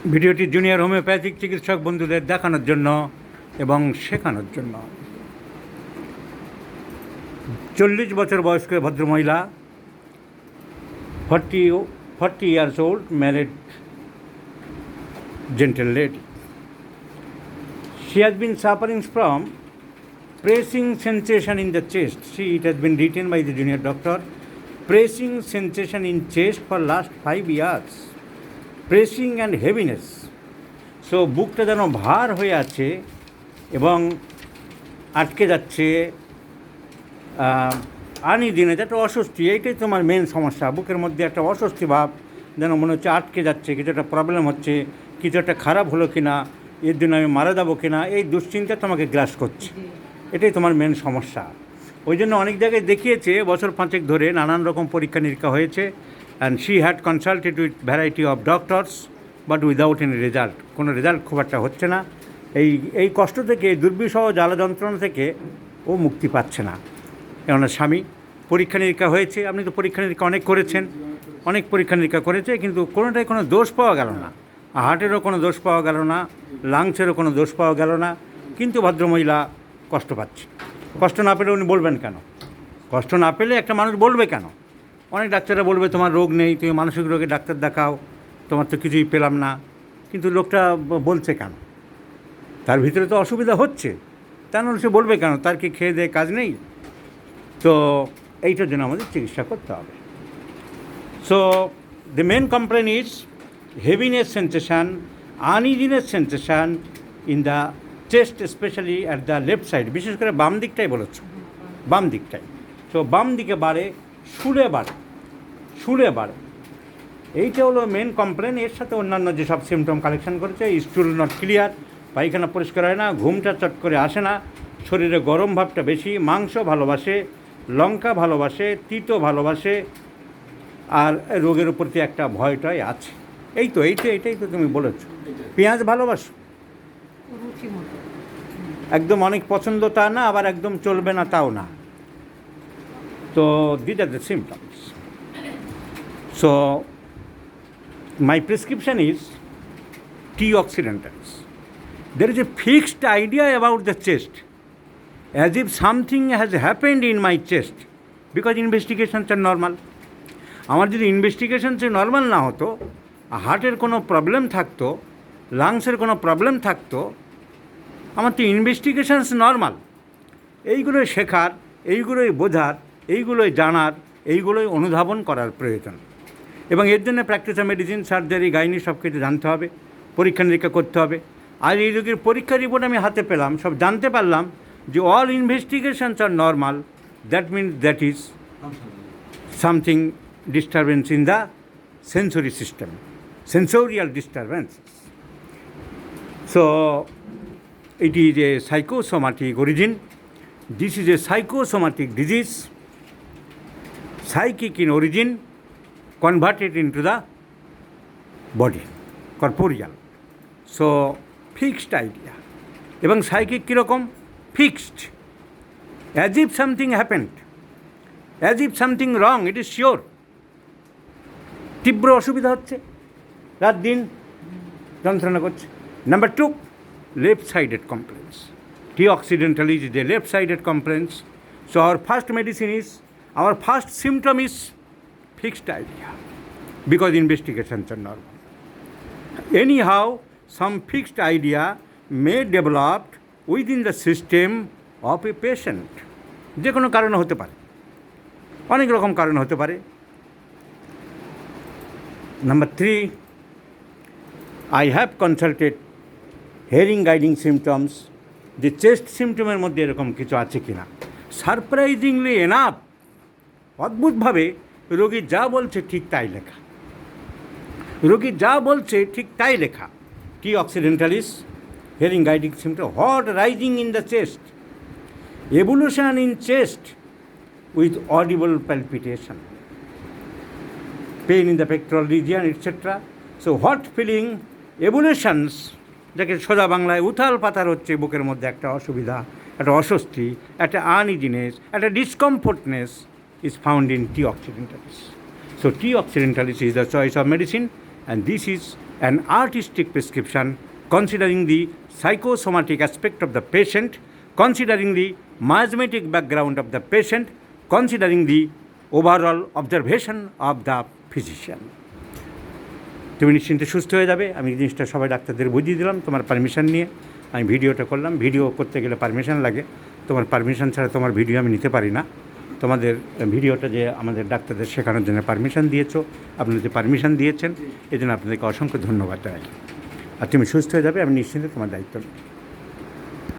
ভিডিওটি junior homeopathic চিকিৎসক বন্ধুদের দেখানোর জন্য এবং শেখানোর জন্য। 40 বছর বয়স্ক ভদ্রমহিলা, 40 years old, married gentle lady. She has been suffering from pressing sensation in the chest. See, it has been written by the junior doctor. Pressing sensation in chest for last 5 years. Pressing and heaviness. So বুকটা যেন ভার হয়ে আছে এবং আটকে যাচ্ছে, দিনে একটা অস্বস্তি, এইটাই তোমার মেন সমস্যা। বুকের মধ্যে একটা অস্বস্তি ভাব, যেন মনে হচ্ছে আটকে যাচ্ছে, কিছু একটা প্রবলেম হচ্ছে, কিছু একটা খারাপ হলো কি না, এর জন্য আমি মারা যাবো কি না, এই দুশ্চিন্তা তোমাকে গ্রাস করছে। এটাই তোমার মেন সমস্যা। ওই জন্য অনেক জায়গায় দেখিয়েছে, বছর 5 ধরে নানান রকম পরীক্ষা নিরীক্ষা হয়েছে। And she had consulted with variety of doctors, but without any result. কোনো রেজাল্ট খুব একটা হচ্ছে না। এই কষ্ট থেকে, দুর্বিষহ জ্বালা যন্ত্রণা থেকে ও মুক্তি পাচ্ছে না। কেননা স্বামী পরীক্ষা নিরীক্ষা হয়েছে, আপনি তো পরীক্ষা নিরীক্ষা অনেক করেছেন, অনেক পরীক্ষা নিরীক্ষা করেছে, কিন্তু কোনোটাই কোনো দোষ পাওয়া গেল না। হার্টেরও কোনো দোষ পাওয়া গেল না, লাংসেরও কোনো দোষ পাওয়া গেল না। কিন্তু ভদ্রমহিলা কষ্ট পাচ্ছে। কষ্ট না পেলে উনি বলবেন কেন? কষ্ট না পেলে একটা মানুষ বলবে কেন? অনেক ডাক্তাররা বলবে তোমার রোগ নেই, তুমি মানসিক রোগে ডাক্তার দেখাও, তোমার তো কিছুই পেলাম না। কিন্তু লোকটা বলছে কেন? তার ভিতরে তো অসুবিধা হচ্ছে, তা নাহলে সে বলবে কেন? তার কি খেয়ে দেয়ে কাজ নেই? তো এইটার জন্য আমাদের চিকিৎসা করতে হবে। So the main complaint is heaviness sensation, uneasiness sensation in the chest, specially at the left side. বিশেষ করে বাম দিকটাই বলেছ, বাম দিকটাই। সো বাম দিকে বাড়ে, শুলে বাড়ে, এইটা হলো মেন কমপ্লেন। এর সাথে অন্যান্য যেসব সিমটম কালেকশন করেছে, স্টুল নট ক্লিয়ার, পায়খানা পরিষ্কার হয় না, ঘুমটা চট করে আসে না, শরীরে গরম ভাবটা বেশি, মাংস ভালোবাসে, লঙ্কা ভালোবাসে, তিতো ভালোবাসে, আর রোগের প্রতি একটা ভয়টাই আছে। এইটাই তো তুমি বলেছ। পেঁয়াজ ভালোবাসো, একদম অনেক পছন্দ তা না, আবার একদম চলবে না তাও না। তো this are the symptoms. So my prescription is T-Occidentalis. There is a fixed idea about the chest, as if something has happened in my chest, because investigations are normal. আমার যদি ইনভেস্টিগেশনস নর্মাল না হতো, হার্টের কোনো problem থাকতো, লাংসের কোনো problem থাকতো, আমার তো ইনভেস্টিগেশনস নর্মাল। এইগুলোই শেখার, এইগুলোই বোঝার, এইগুলোই জানার, এইগুলোই অনুধাবন করার প্রয়োজন। এবং এর জন্য practice of medicine, surgery, gynae সব কিছু জানতে হবে, পরীক্ষা নিরীক্ষা করতে হবে। আর এই রোগীর পরীক্ষার রিপোর্ট আমি হাতে পেলাম, সব জানতে পারলাম যে all investigations are normal. That means that is something disturbance in the sensory system, sensorial disturbance. So it is a psychosomatic origin. This is a psychosomatic disease, psychic in origin, converted into the body, corporeal. So fixed idea. এবং psychic কীরকম? Fixed, as if something happened, as if something wrong, it is sure. তীব্র অসুবিধা হচ্ছে, রাত দিন যন্ত্রণা করছে। Number 2, left-sided complaints. T-Occidentalis is a left-sided complaints. So our first medicine is, our first symptom is fixed idea, because investigations are normal. Anyhow, some fixed idea may develop within the system of a patient. যে কোনো কারণে হতে পারে, অনেক রকম কারণ হতে পারে। Number 3, I have consulted hearing guiding symptoms, যে চেস্ট সিমটমের মধ্যে এরকম কিছু আছে কি না। সারপ্রাইজিংলি এনাফ, অদ্ভুতভাবে রোগী যা বলছে ঠিক তাই লেখা, রোগী যা বলছে ঠিক তাই লেখা। T-Occidentalis, hearing guiding symptom, hot rising in the chest, evolution in chest with audible palpitation, pain in the pectoral region, etc. So hot feeling, evolutions, যাকে সোজা বাংলায় উথাল পাতার হচ্ছে, বুকের মধ্যে একটা অসুবিধা, একটা অস্বস্তি, একটা আনইজিনেস, একটা discomfortness is found in T-Occidentalis. So T-Occidentalis is the choice of medicine, and this is an artistic prescription, considering the psychosomatic aspect of the patient, considering the miasmatic background of the patient, considering the overall observation of the physician. তুমি নিশ্চিন্তে সুস্থ হয়ে যাবে। আমি জিনিসটা সবাই ডাক্তারদের বুঝিয়ে দিলাম তোমার পারমিশন নিয়ে। আমি ভিডিওটা করলাম। ভিডিও করতে গেলে পারমিশন লাগে, তোমার পারমিশন ছাড়া তোমার ভিডিও আমি নিতে পারি না। তোমাদের ভিডিওটা যে আমাদের ডাক্তারদের শেখানোর জন্য পারমিশন দিয়েছো, আপনারা যে পারমিশন দিয়েছেন এই জন্য আপনাদেরকে অসংখ্য ধন্যবাদ জানাই। আর তুমি সুস্থ হয়ে যাবে, আমি নিশ্চিন্তে তোমার দায়িত্ব নিই।